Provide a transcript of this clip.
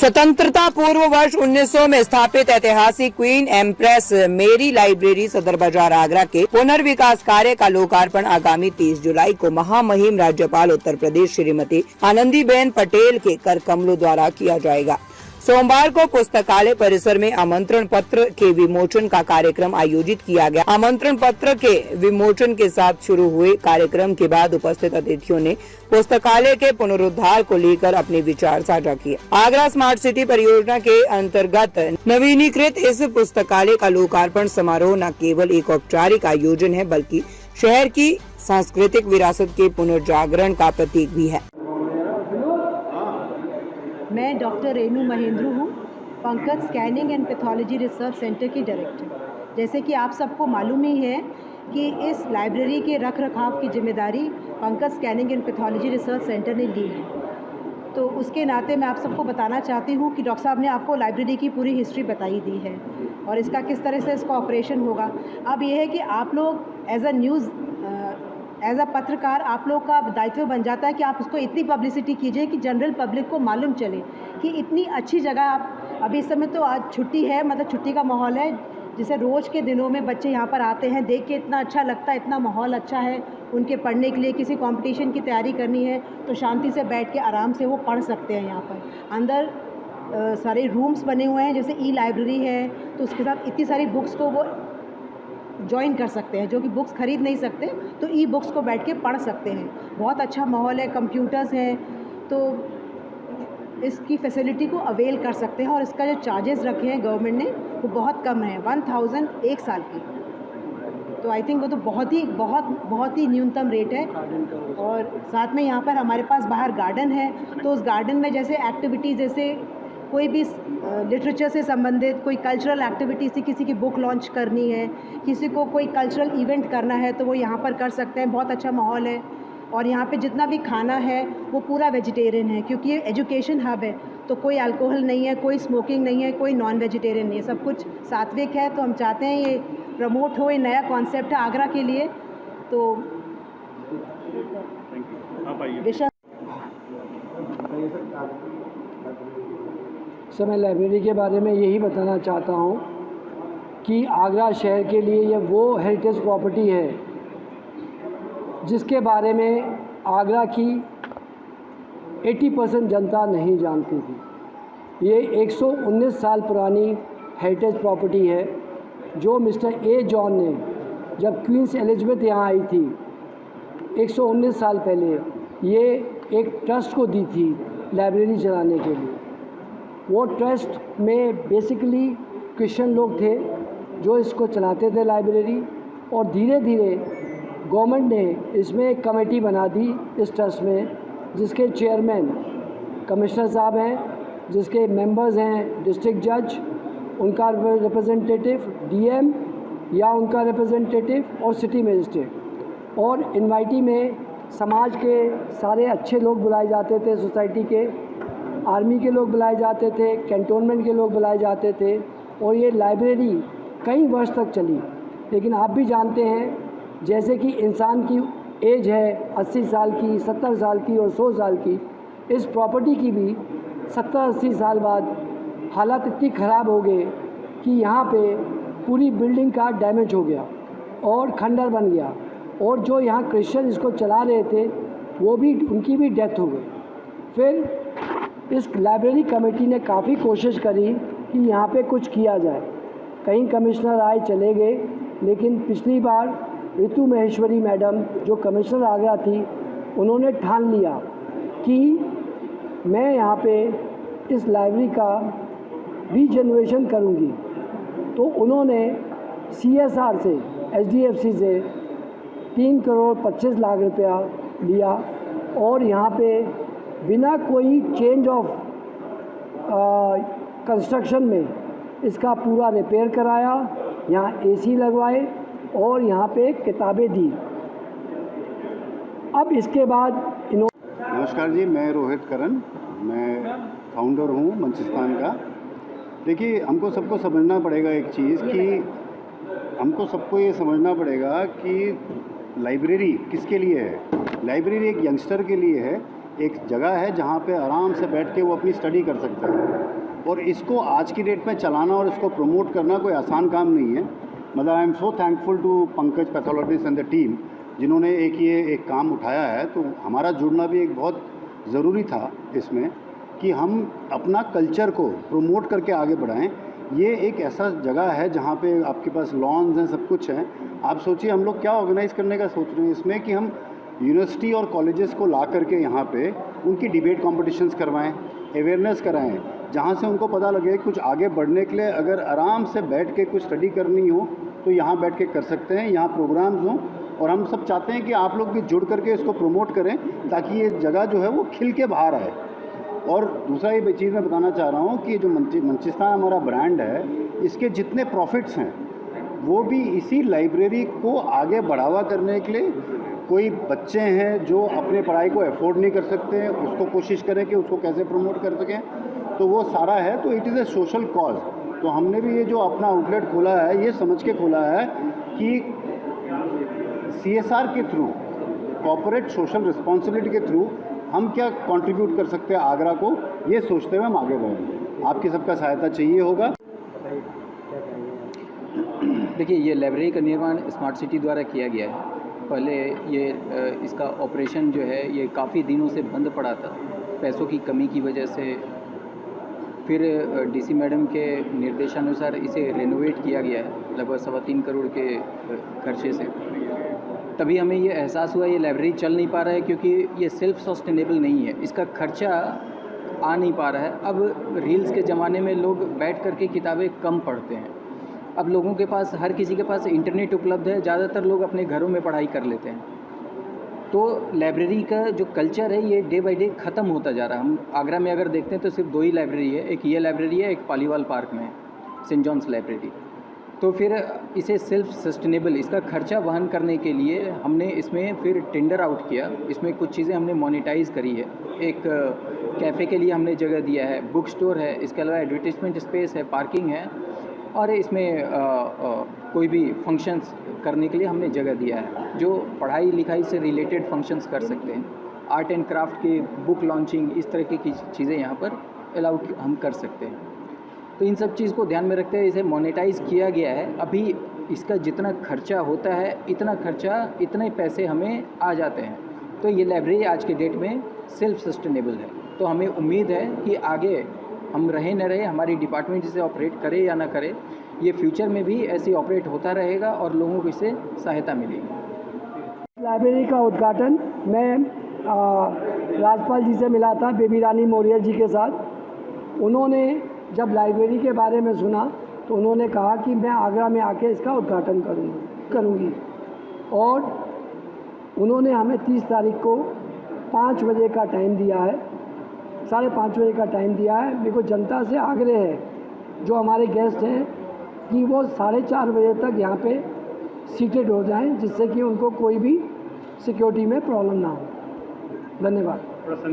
स्वतंत्रता पूर्व वर्ष 1900 में स्थापित ऐतिहासिक क्वीन एम्प्रेस मेरी लाइब्रेरी सदर बाजार आगरा के पुनर्विकास कार्य का लोकार्पण आगामी 30 जुलाई को महामहिम राज्यपाल उत्तर प्रदेश श्रीमती आनंदीबेन पटेल के कर कमलों द्वारा किया जाएगा। सोमवार को पुस्तकालय परिसर में आमंत्रण पत्र के विमोचन का कार्यक्रम आयोजित किया गया। आमंत्रण पत्र के विमोचन के साथ शुरू हुए कार्यक्रम के बाद उपस्थित अतिथियों ने पुस्तकालय के पुनरुद्धार को लेकर अपने विचार साझा किए। आगरा स्मार्ट सिटी परियोजना के अंतर्गत नवीनीकृत इस पुस्तकालय का लोकार्पण समारोह न केवल एक औपचारिक आयोजन है बल्कि शहर की सांस्कृतिक विरासत के पुनर्जागरण का प्रतीक भी है। मैं डॉक्टर रेणु महेंद्रू हूँ, Pankaj scanning and pathology research centre की डायरेक्टर। जैसे कि आप सबको मालूम ही है कि इस लाइब्रेरी के रख रखाव की जिम्मेदारी Pankaj scanning and pathology research centre ने ली है। तो उसके नाते मैं आप सबको बताना चाहती हूँ कि डॉक्टर साहब ने आपको लाइब्रेरी की पूरी हिस्ट्री बताई दी है और इसका किस तरह से इसका ऑपरेशन होगा। अब यह है कि आप लोग एज अ पत्रकार आप लोग का दायित्व बन जाता है कि आप उसको इतनी पब्लिसिटी कीजिए कि जनरल पब्लिक को मालूम चले कि इतनी अच्छी जगह आप अभी इस समय तो आज छुट्टी है, मतलब छुट्टी का माहौल है, जिसे रोज़ के दिनों में बच्चे यहाँ पर आते हैं, देख के इतना अच्छा लगता है, इतना माहौल अच्छा है उनके पढ़ने के लिए। किसी कंपटीशन की तैयारी करनी है तो शांति से बैठ के आराम से वो पढ़ सकते हैं। यहाँ पर अंदर सारे रूम्स बने हुए हैं, जैसे ई लाइब्रेरी है तो उसके साथ इतनी सारी बुक्स को वो ज्वाइन कर सकते हैं, जो कि बुक्स खरीद नहीं सकते तो ई बुक्स को बैठ के पढ़ सकते हैं। बहुत अच्छा माहौल है, कंप्यूटर्स हैं, तो इसकी फैसिलिटी को अवेल कर सकते हैं। और इसका जो चार्जेस रखे हैं गवर्नमेंट ने वो बहुत कम है, 1000 एक साल की। तो आई थिंक वो तो बहुत ही न्यूनतम रेट है। और साथ में यहाँ पर हमारे पास बाहर गार्डन है, तो उस गार्डन में जैसे एक्टिविटीज़, जैसे कोई भी लिटरेचर से संबंधित कोई कल्चरल एक्टिविटी से किसी की बुक लॉन्च करनी है, किसी को कोई कल्चरल इवेंट करना है तो वो यहाँ पर कर सकते हैं। बहुत अच्छा माहौल है और यहाँ पे जितना भी खाना है वो पूरा वेजिटेरियन है, क्योंकि ये एजुकेशन हब है। तो कोई अल्कोहल नहीं है, कोई स्मोकिंग नहीं है, कोई नॉन वेजिटेरियन नहीं है, सब कुछ सात्विक है। तो हम चाहते हैं ये प्रमोट हो, ये नया कॉन्सेप्ट है आगरा के लिए। तो सर, मैं लाइब्रेरी के बारे में यही बताना चाहता हूँ कि आगरा शहर के लिए ये वो हेरिटेज प्रॉपर्टी है जिसके बारे में आगरा की 80% जनता नहीं जानती थी। ये 119 साल पुरानी हेरिटेज प्रॉपर्टी है जो मिस्टर ए जॉन ने जब क्वींस एलिजाबेथ यहाँ आई थी 119 साल पहले, ये एक ट्रस्ट को दी थी लाइब्रेरी चलाने के लिए। वो ट्रस्ट में बेसिकली क्रिश्चियन लोग थे जो इसको चलाते थे लाइब्रेरी, और धीरे धीरे गवर्नमेंट ने इसमें एक कमेटी बना दी इस ट्रस्ट में, जिसके चेयरमैन कमिश्नर साहब हैं, जिसके मेंबर्स हैं डिस्ट्रिक्ट जज, उनका रिप्रेजेंटेटिव डीएम या उनका रिप्रेजेंटेटिव और सिटी मजिस्ट्रेट, और इनवाइटी में समाज के सारे अच्छे लोग बुलाए जाते थे, सोसाइटी के, आर्मी के लोग बुलाए जाते थे, कैंटोनमेंट के लोग बुलाए जाते थे। और ये लाइब्रेरी कई वर्ष तक चली। लेकिन आप भी जानते हैं जैसे कि इंसान की एज है 80 साल की, 70 साल की और 100 साल की, इस प्रॉपर्टी की भी 70-80 साल बाद हालात इतनी ख़राब हो गए कि यहाँ पे पूरी बिल्डिंग का डैमेज हो गया और खंडर बन गया। और जो यहाँ क्रिश्चियन इसको चला रहे थे वो भी, उनकी भी डेथ हो गई। फिर इस लाइब्रेरी कमेटी ने काफ़ी कोशिश करी कि यहाँ पे कुछ किया जाए। कई कमिश्नर आए चले गए, लेकिन पिछली बार ऋतु महेश्वरी मैडम जो कमिश्नर आगरा थी, उन्होंने ठान लिया कि मैं यहाँ पे इस लाइब्रेरी का रीजनरेशन करूँगी। तो उन्होंने CSR से, HDFC से 3 करोड़ 25 लाख रुपया लिया और यहाँ पे बिना कोई चेंज ऑफ कंस्ट्रक्शन में इसका पूरा रिपेयर कराया, यहाँ AC लगवाए और यहाँ पे किताबें दी। अब इसके बाद नमस्कार जी, मैं रोहित करण, मैं फाउंडर हूँ मंचिस्तान का। देखिए, हमको सबको समझना पड़ेगा एक चीज़ कि हमको सबको ये समझना पड़ेगा कि लाइब्रेरी किसके लिए है। लाइब्रेरी एक यंगस्टर के लिए है एक जगह है जहाँ पे आराम से बैठ के वो अपनी स्टडी कर सकते हैं। और इसको आज की डेट में चलाना और इसको प्रमोट करना कोई आसान काम नहीं है। मतलब I am so thankful to Pankaj pathologist and the team जिन्होंने एक काम उठाया है। तो हमारा जुड़ना भी एक बहुत ज़रूरी था इसमें कि हम अपना कल्चर को प्रमोट करके आगे बढ़ाएं। ये एक ऐसा जगह है जहाँ पे आपके पास लॉन्स हैं, सब कुछ है। आप सोचिए हम लोग क्या ऑर्गेनाइज़ करने का सोच रहे हैं इसमें कि हम यूनिवर्सिटी और कॉलेजेस को ला करके यहाँ पे उनकी डिबेट कॉम्पिटिशन्स करवाएं, अवेयरनेस कराएं, जहाँ से उनको पता लगे कुछ आगे बढ़ने के लिए अगर आराम से बैठ के कुछ स्टडी करनी हो तो यहाँ बैठ के कर सकते हैं, यहाँ प्रोग्राम्स हों। और हम सब चाहते हैं कि आप लोग भी जुड़ करके इसको प्रमोट करें ताकि ये जगह जो है वो खिल के बाहर आए। और दूसरा ये चीज़ मैं बताना चाह रहा हूँ कि जो मंचिस्तान हमारा ब्रांड है, इसके जितने प्रॉफिट्स हैं वो भी इसी लाइब्रेरी को आगे बढ़ावा करने के लिए, कोई बच्चे हैं जो अपने पढ़ाई को अफोर्ड नहीं कर सकते हैं, उसको कोशिश करें कि उसको कैसे प्रमोट कर सकें, तो वो सारा है। तो it is a social cause. तो हमने भी ये जो अपना आउटलेट खोला है ये समझ के खोला है कि CSR के थ्रू, कॉर्पोरेट सोशल रिस्पॉन्सिबिलिटी के थ्रू हम क्या कंट्रीब्यूट कर सकते हैं आगरा को, ये सोचते हुए हम आगे बढ़ेंगे। आपकी सबका सहायता चाहिए होगा। देखिए, ये लाइब्रेरी का निर्माण स्मार्ट सिटी द्वारा किया गया है। पहले ये इसका ऑपरेशन जो है ये काफ़ी दिनों से बंद पड़ा था पैसों की कमी की वजह से। फिर DC मैडम के निर्देशानुसार इसे रेनोवेट किया गया है लगभग 3.25 करोड़ के खर्चे से। तभी हमें ये एहसास हुआ ये लाइब्रेरी चल नहीं पा रहा है क्योंकि ये सेल्फ सस्टेनेबल नहीं है, इसका खर्चा आ नहीं पा रहा है। अब रील्स के ज़माने में लोग बैठ कर के किताबें कम पढ़ते हैं। अब लोगों के पास, हर किसी के पास इंटरनेट उपलब्ध है, ज़्यादातर लोग अपने घरों में पढ़ाई कर लेते हैं। तो लाइब्रेरी का जो कल्चर है ये डे बाय डे ख़त्म होता जा रहा है। हम आगरा में अगर देखते हैं तो सिर्फ 2 ही लाइब्रेरी है, एक ये लाइब्रेरी है, एक पालीवाल पार्क में है, सेंट जॉन्स लाइब्रेरी। तो फिर इसे सेल्फ सस्टेनेबल, इसका खर्चा वहन करने के लिए हमने इसमें फिर टेंडर आउट किया। इसमें कुछ चीज़ें हमने मोनेटाइज़ करी है। एक कैफ़े के लिए हमने जगह दिया है, बुक स्टोर है, इसके अलावा एडवर्टाइजमेंट स्पेस है, पार्किंग है, और इसमें कोई भी फंक्शंस करने के लिए हमने जगह दिया है जो पढ़ाई लिखाई से रिलेटेड फंक्शंस कर सकते हैं। आर्ट एंड क्राफ्ट की बुक लॉन्चिंग, इस तरह की चीज़ें यहाँ पर अलाउ हम कर सकते हैं। तो इन सब चीज़ को ध्यान में रखते हुए इसे मोनेटाइज़ किया गया है। अभी इसका जितना खर्चा होता है इतना खर्चा, इतने पैसे हमें आ जाते हैं। तो ये लाइब्रेरी आज के डेट में सेल्फ सस्टेनेबल है। तो हमें उम्मीद है कि आगे हम रहे न रहे, हमारी डिपार्टमेंट इसे ऑपरेट करे या ना करे, ये फ्यूचर में भी ऐसे ऑपरेट होता रहेगा और लोगों को इससे सहायता मिलेगी। लाइब्रेरी का उद्घाटन मैं राज्यपाल जी से मिला था, बेबी रानी मौर्य जी के साथ। उन्होंने जब लाइब्रेरी के बारे में सुना तो उन्होंने कहा कि मैं आगरा में आके इसका उद्घाटन करूँगी। और उन्होंने हमें 30 तारीख को 5 बजे का टाइम दिया है, 5:30 बजे का टाइम दिया है। मेरे को जनता से आग्रह है, जो हमारे गेस्ट हैं, कि वो 4:30 बजे तक यहाँ पे सीटेड हो जाएं, जिससे कि उनको कोई भी सिक्योरिटी में प्रॉब्लम ना हो। धन्यवाद।